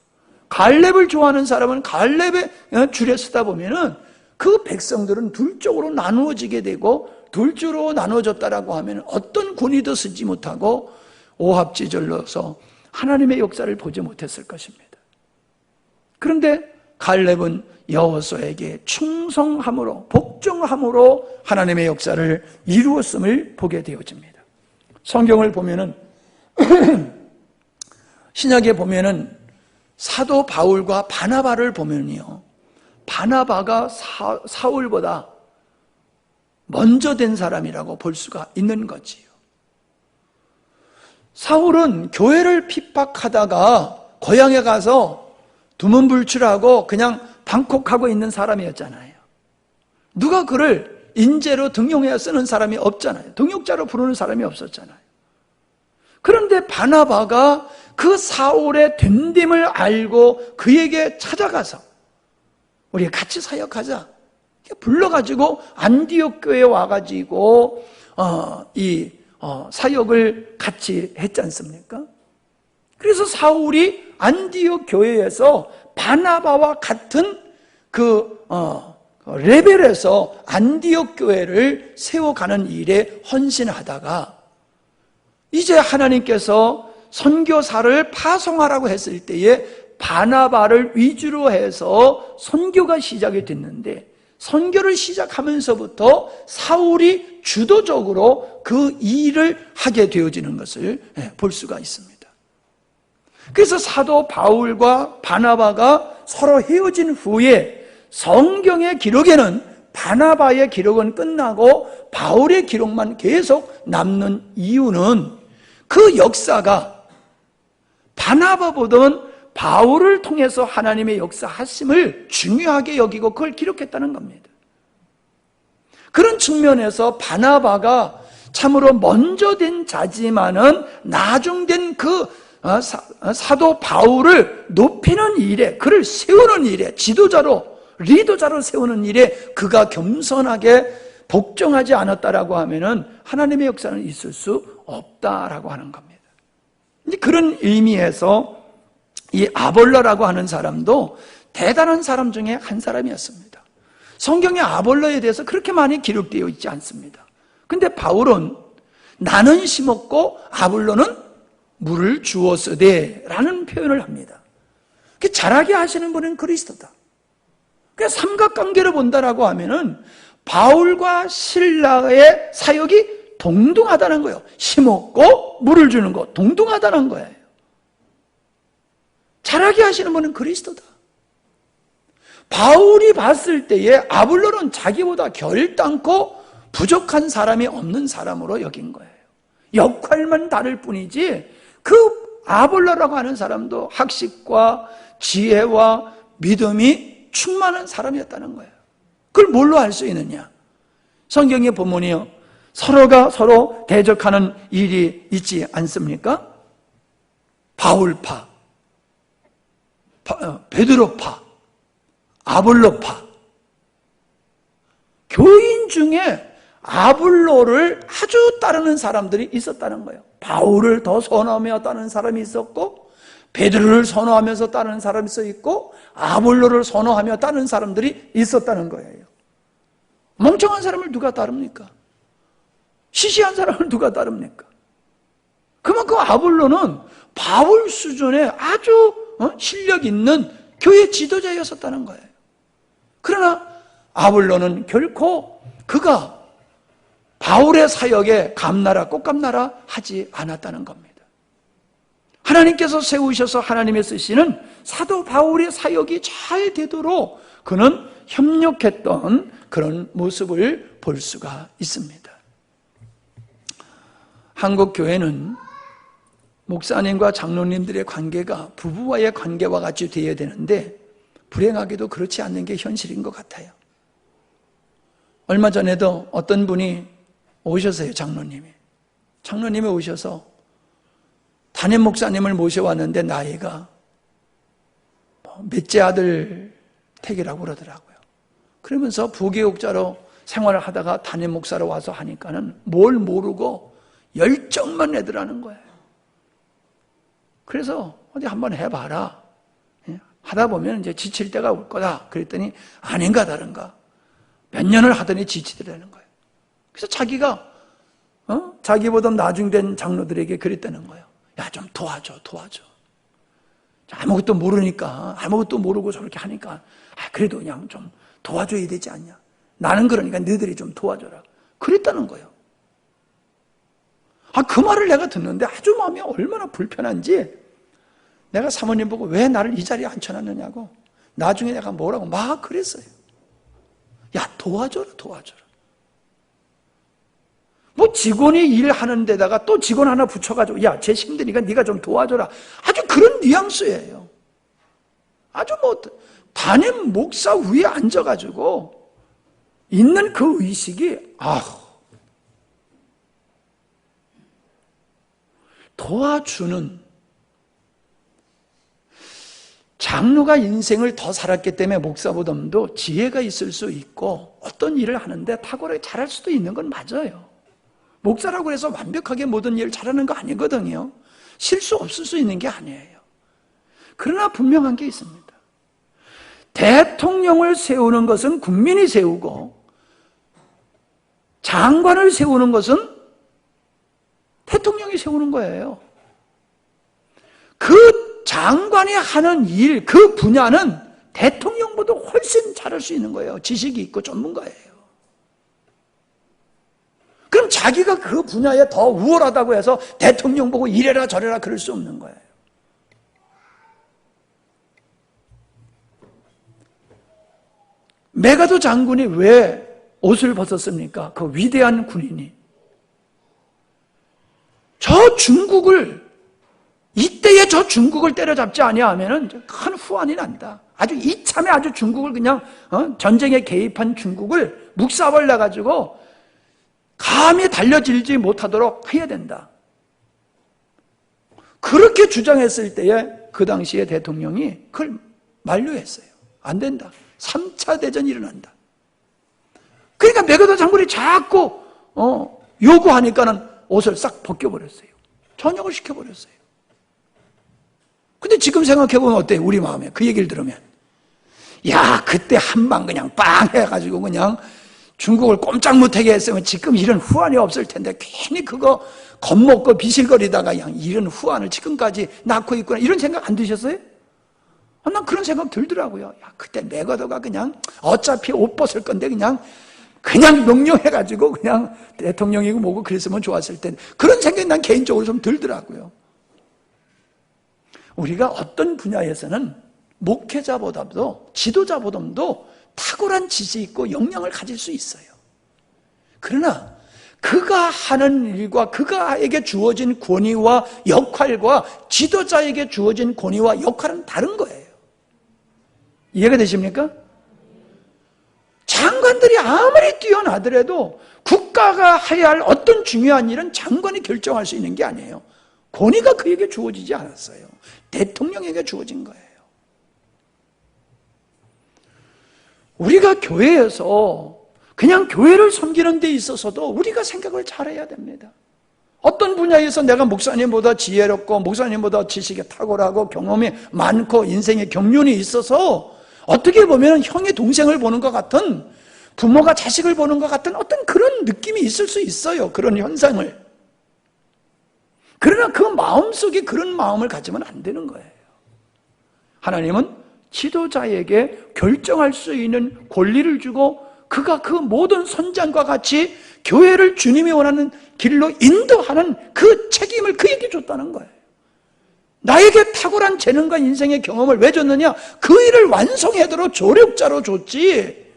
갈렙을 좋아하는 사람은 갈렙의 줄에 서다 보면은 그 백성들은 둘 쪽으로 나누어지게 되고, 둘 쪽으로 나누어졌다라고 하면 어떤 군의도 쓰지 못하고 오합지졸로서 하나님의 역사를 보지 못했을 것입니다. 그런데 갈렙은 여호수아에게 충성함으로, 복종함으로 하나님의 역사를 이루었음을 보게 되어집니다. 성경을 보면은 신약에 보면은 사도 바울과 바나바를 보면요, 바나바가 사울보다 먼저 된 사람이라고 볼 수가 있는 거지요. 사울은 교회를 핍박하다가 고향에 가서 두문불출하고 그냥 방콕하고 있는 사람이었잖아요. 누가 그를 인재로 등용해야 쓰는 사람이 없잖아요. 등용자로 부르는 사람이 없었잖아요. 그런데 바나바가 그 사울의 됨됨을 알고 그에게 찾아가서 우리 같이 사역하자, 불러가지고 안디옥 교회에 와가지고 사역을 같이 했지 않습니까? 그래서 사울이 안디옥 교회에서 바나바와 같은 레벨에서 안디옥 교회를 세워가는 일에 헌신하다가, 이제 하나님께서 선교사를 파송하라고 했을 때에 바나바를 위주로 해서 선교가 시작이 됐는데, 선교를 시작하면서부터 사울이 주도적으로 그 일을 하게 되어지는 것을 볼 수가 있습니다. 그래서 사도 바울과 바나바가 서로 헤어진 후에 성경의 기록에는 바나바의 기록은 끝나고 바울의 기록만 계속 남는 이유는 그 역사가 바나바보다는 바울을 통해서 하나님의 역사하심을 중요하게 여기고 그걸 기록했다는 겁니다. 그런 측면에서 바나바가 참으로 먼저 된 자지만은 나중된 그 사도 바울을 높이는 일에, 그를 세우는 일에, 지도자로, 리더자로 세우는 일에 그가 겸손하게 복종하지 않았다라고 하면은 하나님의 역사는 있을 수 없다라고 하는 겁니다. 그런 의미에서 이 아볼로라고 하는 사람도 대단한 사람 중에 한 사람이었습니다. 성경에 아볼로에 대해서 그렇게 많이 기록되어 있지 않습니다. 근데 바울은 나는 심었고 아볼로는 물을 주었으되 라는 표현을 합니다. 잘하게 하시는 분은 그리스도다. 그러니까 삼각관계로 본다라고 하면은 바울과 실라의 사역이 동등하다는 거예요. 심었고 물을 주는 거 동등하다는 거예요. 잘하게 하시는 분은 그리스도다. 바울이 봤을 때에 아볼로는 자기보다 결단코 부족한 사람이 없는 사람으로 여긴 거예요. 역할만 다를 뿐이지 그 아볼로라고 하는 사람도 학식과 지혜와 믿음이 충만한 사람이었다는 거예요. 그걸 뭘로 알 수 있느냐? 성경에 보면요, 서로가 서로 대적하는 일이 있지 않습니까? 바울파, 베드로파, 아볼로파. 교인 중에 아볼로를 아주 따르는 사람들이 있었다는 거예요. 바울을 더 선호하며 따르는 사람이 있었고, 베드로를 선호하면서 따르는 사람이 있고, 아볼로를 선호하며 따르는 사람들이 있었다는 거예요. 멍청한 사람을 누가 따릅니까? 시시한 사람을 누가 따릅니까? 그만큼 아볼로는 바울 수준의 아주 실력 있는 교회 지도자였었다는 거예요. 그러나 아볼로는 결코 그가 바울의 사역에 감나라 꽃감나라 하지 않았다는 겁니다. 하나님께서 세우셔서 하나님의 쓰시는 사도 바울의 사역이 잘 되도록 그는 협력했던 그런 모습을 볼 수가 있습니다. 한국 교회는 목사님과 장로님들의 관계가 부부와의 관계와 같이 되어야 되는데 불행하게도 그렇지 않는 게 현실인 것 같아요. 얼마 전에도 어떤 분이 오셨어요. 장로님이 오셔서 담임 목사님을 모셔왔는데 나이가 몇째 아들 택이라고 그러더라고요. 그러면서 부교육자로 생활을 하다가 담임 목사로 와서 하니까는 뭘 모르고 열정만 내더라는 거예요. 그래서 어디 한번 해봐라. 하다 보면 이제 지칠 때가 올 거다. 그랬더니 아닌가 다른가. 몇 년을 하더니 지치더라는 거예요. 그래서 자기가 자기보다 나중된 장로들에게 그랬다는 거예요. 야, 좀 도와줘. 아무것도 모르니까, 아무것도 모르고 저렇게 하니까 그래도 그냥 좀 도와줘야 되지 않냐. 나는 그러니까 너희들이 좀 도와줘라. 그랬다는 거예요. 그 말을 내가 듣는데 아주 마음이 얼마나 불편한지 내가 사모님 보고 왜 나를 이 자리에 앉혀놨느냐고 나중에 내가 뭐라고 막 그랬어요. 야, 도와줘라. 뭐 직원이 일하는 데다가 또 직원 하나 붙여가지고 야, 쟤 힘드니까 네가 좀 도와줘라. 아주 그런 뉘앙스예요. 아주 뭐 담임 목사 위에 앉아가지고 있는 그 의식이 도와주는 장로가 인생을 더 살았기 때문에 목사보다도 지혜가 있을 수 있고 어떤 일을 하는데 탁월하게 잘할 수도 있는 건 맞아요. 목사라고 해서 완벽하게 모든 일을 잘하는 거 아니거든요. 실수 없을 수 있는 게 아니에요. 그러나 분명한 게 있습니다. 대통령을 세우는 것은 국민이 세우고 장관을 세우는 것은 대통령이 세우는 거예요. 그 장관이 하는 일, 그 분야는 대통령보다 훨씬 잘할 수 있는 거예요. 지식이 있고 전문가예요. 그럼 자기가 그 분야에 더 우월하다고 해서 대통령 보고 이래라 저래라 그럴 수 없는 거예요. 메가도 장군이 왜 옷을 벗었습니까? 그 위대한 군인이. 저 중국을, 이때에 저 중국을 때려잡지 아니하면 큰 후환이 난다. 아주 이참에 아주 중국을 그냥 전쟁에 개입한 중국을 묵사발라가지고 감히 달려들지 못하도록 해야 된다. 그렇게 주장했을 때에 그 당시에 대통령이 그걸 만류했어요. 안 된다. 3차 대전이 일어난다. 그러니까 메가도 장군이 자꾸 요구하니까는 옷을 싹 벗겨버렸어요. 전역을 시켜버렸어요. 근데 지금 생각해보면 어때요? 우리 마음에 그 얘기를 들으면 야, 그때 한 방 그냥 빵 해가지고 그냥 중국을 꼼짝 못하게 했으면 지금 이런 후환이 없을 텐데 괜히 그거 겁먹고 비실거리다가 그냥 이런 후환을 지금까지 낳고 있구나 이런 생각 안 드셨어요? 난 그런 생각 들더라고요. 야, 그때 맥어도가 그냥 어차피 옷 벗을 건데 그냥 명령해가지고 그냥 대통령이고 뭐고 그랬으면 좋았을 텐데 그런 생각이 난 개인적으로 좀 들더라고요. 우리가 어떤 분야에서는 목회자보다도 지도자보다도 탁월한 지식이 있고 역량을 가질 수 있어요. 그러나 그가 하는 일과 그가에게 주어진 권위와 역할과 지도자에게 주어진 권위와 역할은 다른 거예요. 이해가 되십니까? 장관들이 아무리 뛰어나더라도 국가가 해야 할 어떤 중요한 일은 장관이 결정할 수 있는 게 아니에요. 권위가 그에게 주어지지 않았어요. 대통령에게 주어진 거예요. 우리가 교회에서 그냥 교회를 섬기는 데 있어서도 우리가 생각을 잘해야 됩니다. 어떤 분야에서 내가 목사님보다 지혜롭고 목사님보다 지식이 탁월하고 경험이 많고 인생의 경륜이 있어서 어떻게 보면 형이 동생을 보는 것 같은 부모가 자식을 보는 것 같은 어떤 그런 느낌이 있을 수 있어요. 그런 현상을. 그러나 그 마음속에 그런 마음을 가지면 안 되는 거예요. 하나님은 지도자에게 결정할 수 있는 권리를 주고 그가 그 모든 선장과 같이 교회를 주님이 원하는 길로 인도하는 그 책임을 그에게 줬다는 거예요. 나에게 탁월한 재능과 인생의 경험을 왜 줬느냐? 그 일을 완성하도록 조력자로 줬지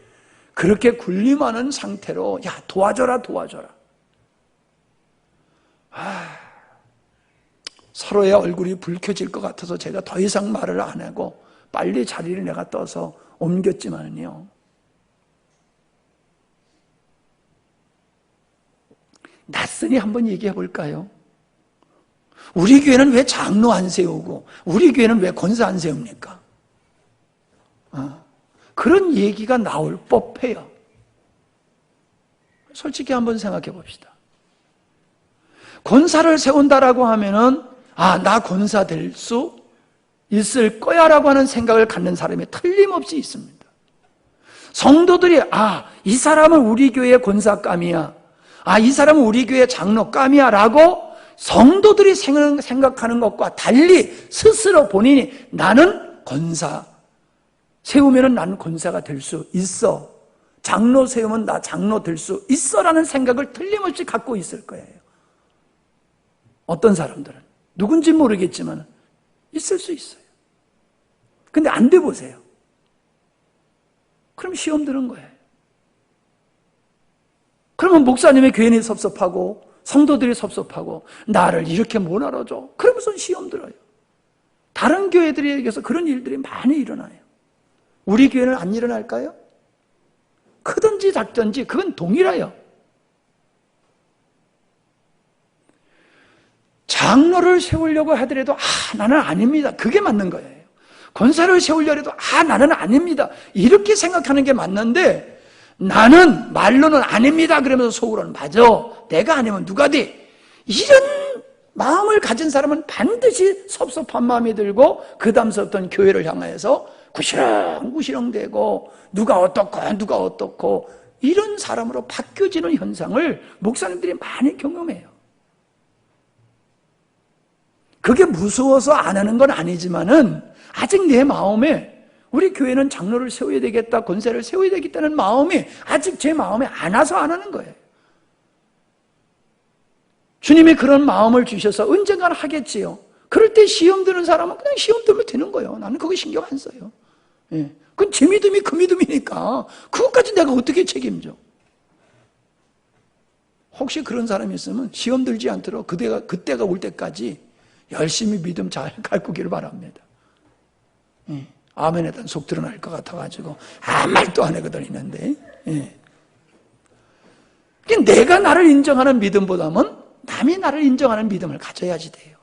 그렇게 군림하는 상태로 야 도와줘라 서로의 얼굴이 붉혀질 것 같아서 제가 더 이상 말을 안 하고 빨리 자리를 내가 떠서 옮겼지만요. 낯선이 한번 얘기해 볼까요? 우리 교회는 왜 장로 안 세우고 우리 교회는 왜 권사 안 세웁니까? 그런 얘기가 나올 법해요. 솔직히 한번 생각해 봅시다. 권사를 세운다라고 하면은 나 권사 될 수 있을 거야 라고 하는 생각을 갖는 사람이 틀림없이 있습니다. 성도들이 이 사람은 우리 교회의 권사감이야, 이 사람은 우리 교회의 장로감이야 라고 성도들이 생각하는 것과 달리 스스로 본인이 나는 권사 세우면 나는 권사가 될 수 있어, 장로 세우면 나 장로 될 수 있어 라는 생각을 틀림없이 갖고 있을 거예요. 어떤 사람들은 누군지 모르겠지만 있을 수 있어요. 근데 안 돼 보세요. 그럼 시험 드는 거예요. 그러면 목사님의 괜히 섭섭하고 성도들이 섭섭하고 나를 이렇게 못 알아줘. 그러면서 시험 들어요. 다른 교회들에게서 그런 일들이 많이 일어나요. 우리 교회는 안 일어날까요? 크든지 작든지 그건 동일해요. 장로를 세우려고 하더라도 나는 아닙니다. 그게 맞는 거예요. 권사를 세우려 해도 나는 아닙니다. 이렇게 생각하는 게 맞는데 나는 말로는 아닙니다. 그러면서 속으로는 맞아. 내가 아니면 누가 돼? 이런 마음을 가진 사람은 반드시 섭섭한 마음이 들고 그 다음서부터는 교회를 향해서 구시렁구시렁대고 누가 어떻고 이런 사람으로 바뀌어지는 현상을 목사님들이 많이 경험해요. 그게 무서워서 안 하는 건 아니지만은 아직 내 마음에 우리 교회는 장로를 세워야 되겠다, 권사를 세워야 되겠다는 마음이 아직 제 마음에 안 와서 안 하는 거예요. 주님이 그런 마음을 주셔서 언젠가는 하겠지요. 그럴 때 시험 드는 사람은 그냥 시험 들면 되는 거예요. 나는 그거 신경 안 써요. 그건 제 믿음이 그 믿음이니까 그것까지 내가 어떻게 책임져? 혹시 그런 사람이 있으면 시험 들지 않도록 그때가 올 때까지 열심히 믿음 잘 가꾸기를 바랍니다. 아멘에 대한 속 드러날 것 같아가지고 아무 말도 안 하거든 있는데 내가 나를 인정하는 믿음보다는 남이 나를 인정하는 믿음을 가져야지 돼요.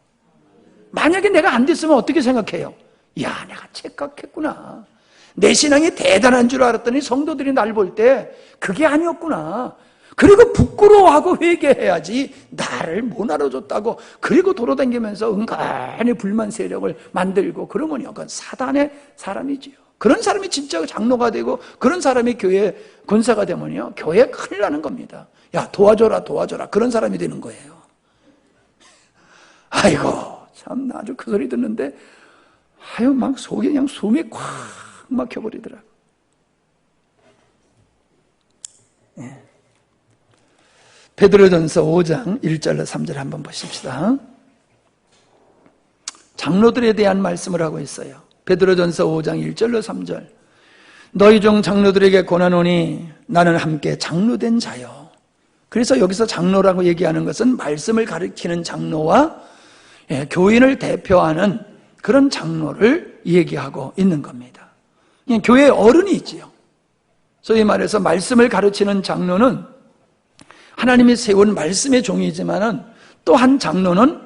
만약에 내가 안 됐으면 어떻게 생각해요? 야, 내가 착각했구나. 내 신앙이 대단한 줄 알았더니 성도들이 날 볼 때 그게 아니었구나. 그리고 부끄러워하고 회개해야지 나를 못 알아줬다고 그리고 돌아다니면서 은근히 불만 세력을 만들고 그러면 그건 사단의 사람이지요. 그런 사람이 진짜 장로가 되고 그런 사람이 교회 권사가 되면요 교회 큰일 나는 겁니다. 야 도와줘라 그런 사람이 되는 거예요. 아이고 참 아주 그 소리 듣는데 아유 막 속에 그냥 숨이 콱 막혀버리더라고. 예. 베드로전서 5장 1절로 3절 한번 보십시다. 장로들에 대한 말씀을 하고 있어요. 베드로전서 5장 1절로 3절. 너희 중 장로들에게 권하노니 나는 함께 장로된 자요. 그래서 여기서 장로라고 얘기하는 것은 말씀을 가르치는 장로와 교인을 대표하는 그런 장로를 얘기하고 있는 겁니다. 교회에 어른이 있지요. 소위 말해서 말씀을 가르치는 장로는 하나님이 세운 말씀의 종이지만은 또 한 장로는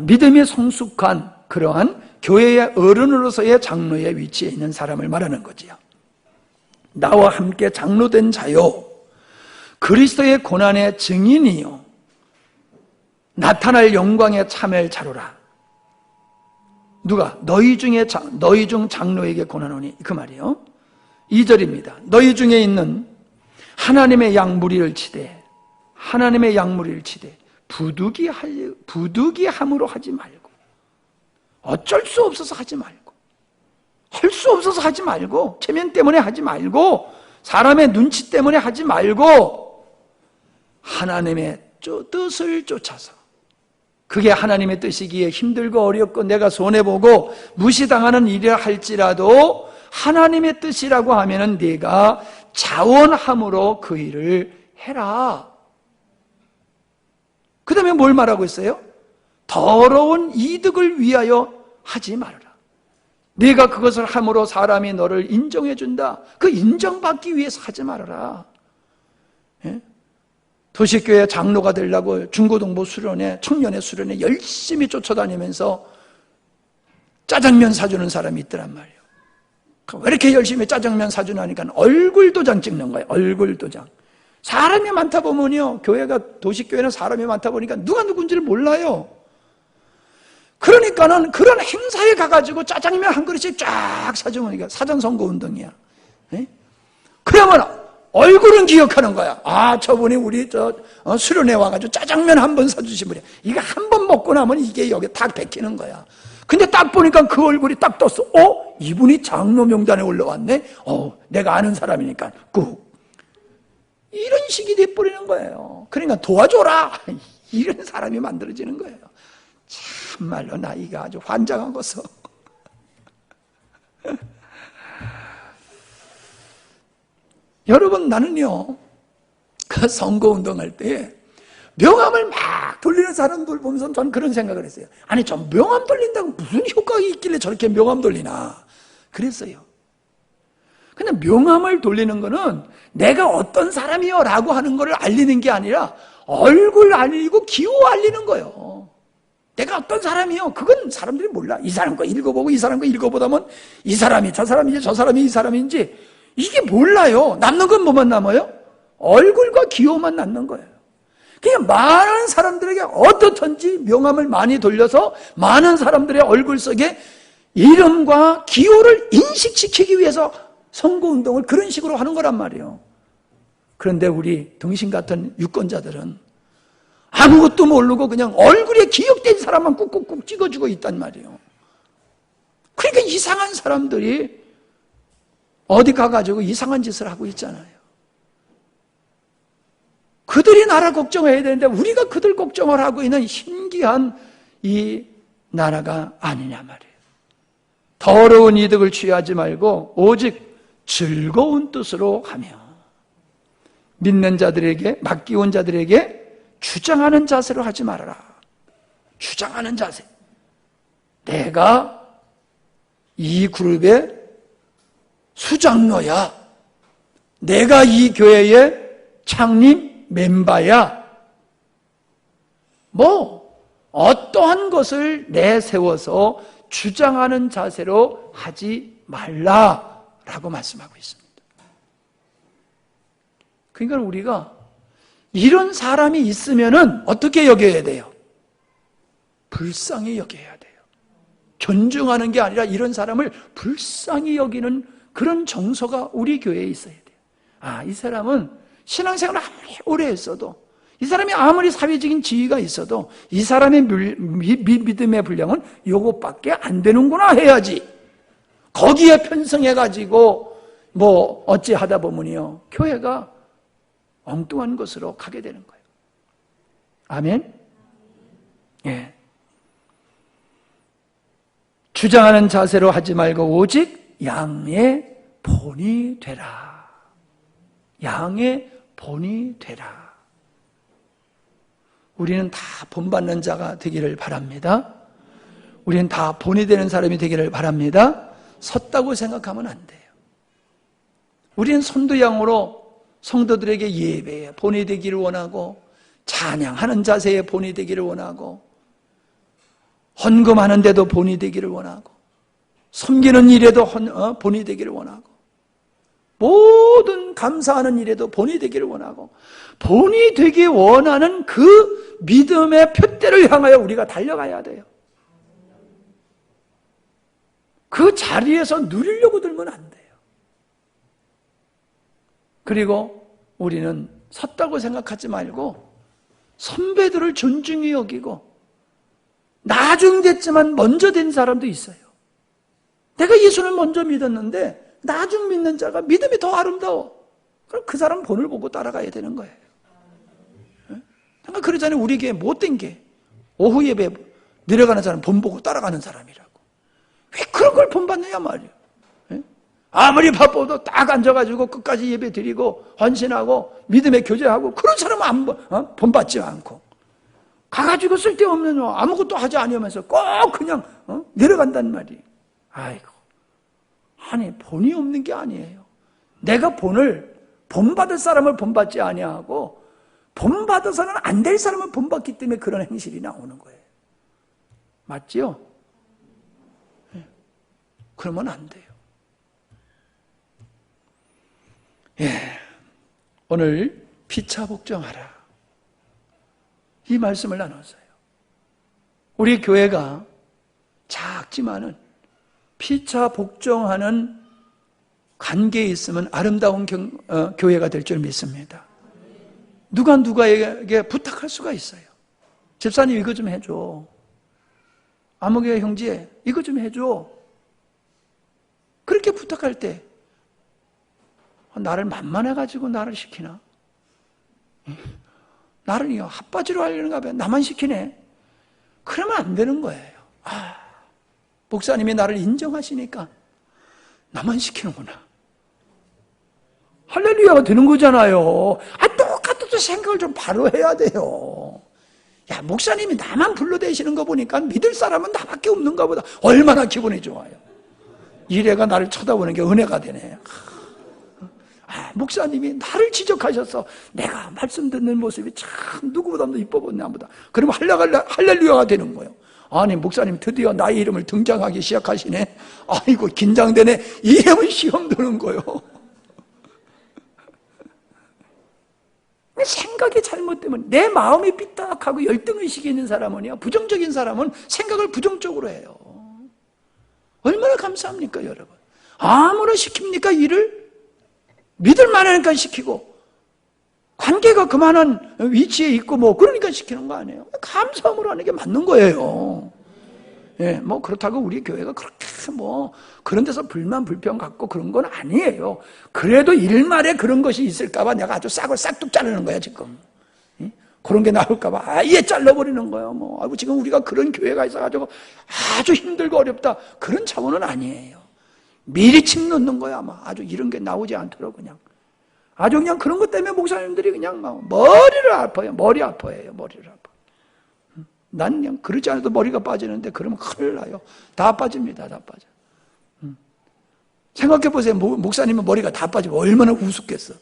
믿음이 성숙한 그러한 교회의 어른으로서의 장로의 위치에 있는 사람을 말하는 거지요. 나와 함께 장로된 자요 그리스도의 고난의 증인이요 나타날 영광에 참여할 자로라. 누가? 너희 중 장로에게 권하노니 그 말이요. 2절입니다. 너희 중에 있는 하나님의 양 무리를 치되 부득이함으로 하지 말고 어쩔 수 없어서 하지 말고 할 수 없어서 하지 말고 체면 때문에 하지 말고 사람의 눈치 때문에 하지 말고 하나님의 뜻을 쫓아서 그게 하나님의 뜻이기에 힘들고 어렵고 내가 손해보고 무시당하는 일이라 할지라도 하나님의 뜻이라고 하면은 네가 자원함으로 그 일을 해라. 그 다음에 뭘 말하고 있어요? 더러운 이득을 위하여 하지 말아라. 네가 그것을 함으로 사람이 너를 인정해 준다. 그 인정받기 위해서 하지 말아라. 예? 도시교회 장로가 되려고 중고등부 수련회, 청년의 수련회 열심히 쫓아다니면서 짜장면 사주는 사람이 있더란 말이에요. 왜 이렇게 열심히 짜장면 사주나 하니까 얼굴 도장 찍는 거예요. 얼굴 도장. 사람이 많다 보면요, 교회가 도시교회는 사람이 많다 보니까 누가 누군지를 몰라요. 그러니까는 그런 행사에 가가지고 짜장면 한 그릇씩 쫙 사주면 이게 사전선거운동이야. 네? 그러면 얼굴은 기억하는 거야. 아, 저분이 우리 수련회 와가지고 짜장면 한 번 사주신 분이야. 이거 한 번 먹고 나면 이게 여기 딱 베끼는 거야. 근데 딱 보니까 그 얼굴이 딱 떴어. 이분이 장로 명단에 올라왔네? 내가 아는 사람이니까 꾹. 이런 식이 돼버리는 거예요. 그러니까 도와줘라. 이런 사람이 만들어지는 거예요. 참말로 나이가 아주 환장한 것어. 여러분, 나는요, 그 선거운동할 때 명함을 막 돌리는 사람들 보면서 저는 그런 생각을 했어요. 아니, 저 명함 돌린다고 무슨 효과가 있길래 저렇게 명함 돌리나. 그랬어요. 근데 명함을 돌리는 거는 내가 어떤 사람이요 라고 하는 거를 알리는 게 아니라 얼굴 알리고 기호 알리는 거예요. 내가 어떤 사람이요. 그건 사람들이 몰라. 이 사람 거 읽어보고 이 사람 거 읽어보다면 이 사람이 저 사람인지 저 사람이 이 사람인지 이게 몰라요. 남는 건 뭐만 남아요? 얼굴과 기호만 남는 거예요. 그냥 많은 사람들에게 어떻든지 명함을 많이 돌려서 많은 사람들의 얼굴 속에 이름과 기호를 인식시키기 위해서 선거운동을 그런 식으로 하는 거란 말이에요. 그런데 우리 등신 같은 유권자들은 아무것도 모르고 그냥 얼굴에 기억된 사람만 꾹꾹꾹 찍어주고 있단 말이에요. 그러니까 이상한 사람들이 어디 가가지고 이상한 짓을 하고 있잖아요. 그들이 나라 걱정해야 되는데 우리가 그들 걱정을 하고 있는 신기한 이 나라가 아니냐 말이에요. 더러운 이득을 취하지 말고 오직 즐거운 뜻으로 하며 믿는 자들에게 맡기온 자들에게 주장하는 자세로 하지 말아라. 주장하는 자세. 내가 이 그룹의 수장로야. 내가 이 교회의 창립 멤버야. 어떠한 것을 내세워서 주장하는 자세로 하지 말라라고 말씀하고 있습니다. 그러니까 우리가 이런 사람이 있으면은 어떻게 여겨야 돼요? 불쌍히 여겨야 돼요. 존중하는 게 아니라 이런 사람을 불쌍히 여기는 그런 정서가 우리 교회에 있어야 돼요. 아, 이 사람은 신앙생활을 아무리 오래 했어도, 이 사람이 아무리 사회적인 지위가 있어도 이 사람의 믿음의 분량은 요것밖에 안 되는구나 해야지. 거기에 편성해가지고 뭐 어찌 하다 보면요, 교회가 엉뚱한 것으로 가게 되는 거예요. 아멘? 예. 주장하는 자세로 하지 말고 오직 양의 본이 되라. 양의 본이 되라. 우리는 다 본받는 자가 되기를 바랍니다. 우리는 다 본이 되는 사람이 되기를 바랍니다. 섰다고 생각하면 안 돼요. 우리는 선도양으로 성도들에게 예배에 본이 되기를 원하고, 찬양하는 자세에 본이 되기를 원하고, 헌금하는 데도 본이 되기를 원하고, 섬기는 일에도 본이 되기를 원하고, 모든 감사하는 일에도 본이 되기를 원하고, 본이 되기 원하는 그 믿음의 표대를 향하여 우리가 달려가야 돼요. 그 자리에서 누리려고 들면 안 돼요. 그리고 우리는 섰다고 생각하지 말고 선배들을 존중히 여기고, 나중 됐지만 먼저 된 사람도 있어요. 내가 예수를 먼저 믿었는데 나중 믿는 자가 믿음이 더 아름다워. 그럼 그 사람 본을 보고 따라가야 되는 거예요. 그러니까 그러잖아요. 우리 교회 못된 게 오후 예배 내려가는 사람 본 보고 따라가는 사람이라고. 왜 그런 걸 본받느냐 말이에요. 아무리 바빠도 딱 앉아가지고 끝까지 예배 드리고 헌신하고 믿음의 교제하고, 그런 사람은 본받지 않고 가가지고 쓸데없는 아무것도 하지 않으면서 꼭 그냥 내려간단 말이에요. 아이고, 아니 본이 없는 게 아니에요. 내가 본받을 사람을 본받지 아니하고 본받아서는 안 될 사람을 본받기 때문에 그런 행실이 나오는 거예요. 맞지요? 그러면 안 돼요. 예, 오늘 피차 복종하라, 이 말씀을 나눴어요. 우리 교회가 작지만은 피차 복종하는 관계에 있으면 아름다운 교회가 될 줄 믿습니다. 누가에게 부탁할 수가 있어요. 집사님 이거 좀 해줘. 아무개 형제 이거 좀 해줘. 그렇게 부탁할 때 나를 만만해가지고 나를 시키나? 나를 이거 핫바지로 하려는가 봐. 나만 시키네. 그러면 안 되는 거예요. 아, 목사님이 나를 인정하시니까 나만 시키는구나. 할렐루야가 되는 거잖아요. 똑같아도 생각을 좀 바로 해야 돼요. 야, 목사님이 나만 불러대시는 거 보니까 믿을 사람은 나밖에 없는가 보다. 얼마나 기분이 좋아요. 이래가 나를 쳐다보는 게 은혜가 되네. 아, 목사님이 나를 지적하셔서 내가 말씀 듣는 모습이 참 누구보다도 이뻐 보이네, 나보다. 그러면 할렐루야가 되는 거예요. 아니, 목사님 드디어 나의 이름을 등장하기 시작하시네. 아이고, 긴장되네. 이러면 시험 드는 거예요. 생각이 잘못되면, 내 마음이 삐딱하고 열등의식이 있는 사람은요, 부정적인 사람은 생각을 부정적으로 해요. 얼마나 감사합니까, 여러분? 아무나 시킵니까, 일을? 믿을 만하니까 시키고, 관계가 그만한 위치에 있고 뭐 그러니까 시키는 거 아니에요. 감사함으로 하는 게 맞는 거예요. 예, 뭐 그렇다고 우리 교회가 그렇게 뭐 그런 데서 불만 불평 갖고 그런 건 아니에요. 그래도 일말에 그런 것이 있을까봐 내가 아주 싹을 싹둑 자르는 거야 지금. 예? 그런 게 나올까봐 아예 잘라버리는 거예요. 뭐 아이고 지금 우리가 그런 교회가 있어가지고 아주 힘들고 어렵다 그런 차원은 아니에요. 미리 침 넣는 거야 아마. 아주 이런 게 나오지 않도록 그냥. 아주 그냥 그런 것 때문에 목사님들이 그냥 막 머리를 아파요. 머리 아파해요. 머리를 아파. 난 그냥 그렇지 않아도 머리가 빠지는데 그러면 큰일 나요. 다 빠집니다. 다 빠져. 생각해 보세요. 목사님은 머리가 다 빠지면 얼마나 우습겠어.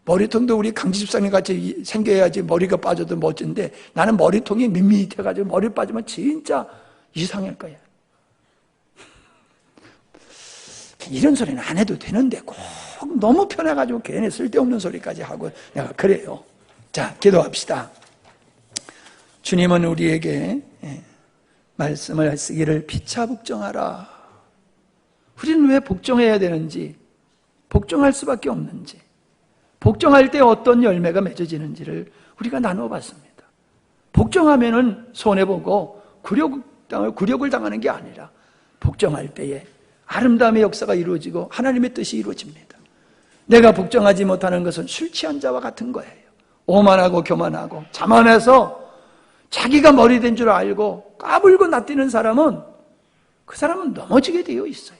머리통도 우리 강지 집사님 같이 생겨야지 머리가 빠져도 멋진데 나는 머리통이 밋밋해가지고 머리 빠지면 진짜 이상할 거야. 이런 소리는 안 해도 되는데 꼭 너무 편해가지고 괜히 쓸데없는 소리까지 하고 내가 그래요. 자, 기도합시다. 주님은 우리에게 말씀을 쓰기를 피차 복종하라. 우리는 왜 복종해야 되는지, 복종할 수밖에 없는지, 복종할 때 어떤 열매가 맺어지는지를 우리가 나눠봤습니다. 복종하면은 손해보고 굴욕을 당하는 게 아니라 복종할 때에 아름다움의 역사가 이루어지고 하나님의 뜻이 이루어집니다. 내가 복종하지 못하는 것은 술 취한 자와 같은 거예요. 오만하고 교만하고 자만해서 자기가 머리 된 줄 알고 까불고 낯뛰는 사람은 그 사람은 넘어지게 되어 있어요.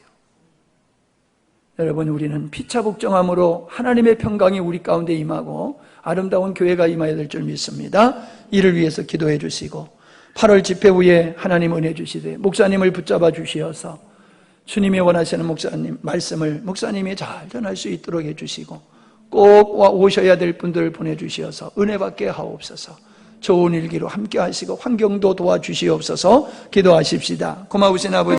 여러분, 우리는 피차 복종함으로 하나님의 평강이 우리 가운데 임하고 아름다운 교회가 임하여야 될 줄 믿습니다. 이를 위해서 기도해 주시고 8월 집회 후에 하나님 은혜 주시되 목사님을 붙잡아 주시어서 주님이 원하시는 목사님 말씀을 목사님이 잘 전할 수 있도록 해주시고 꼭 오셔야 될 분들을 보내주시어서 은혜 받게 하옵소서. 좋은 일기로 함께 하시고 환경도 도와주시옵소서. 기도하십시다. 고마우신 아버지,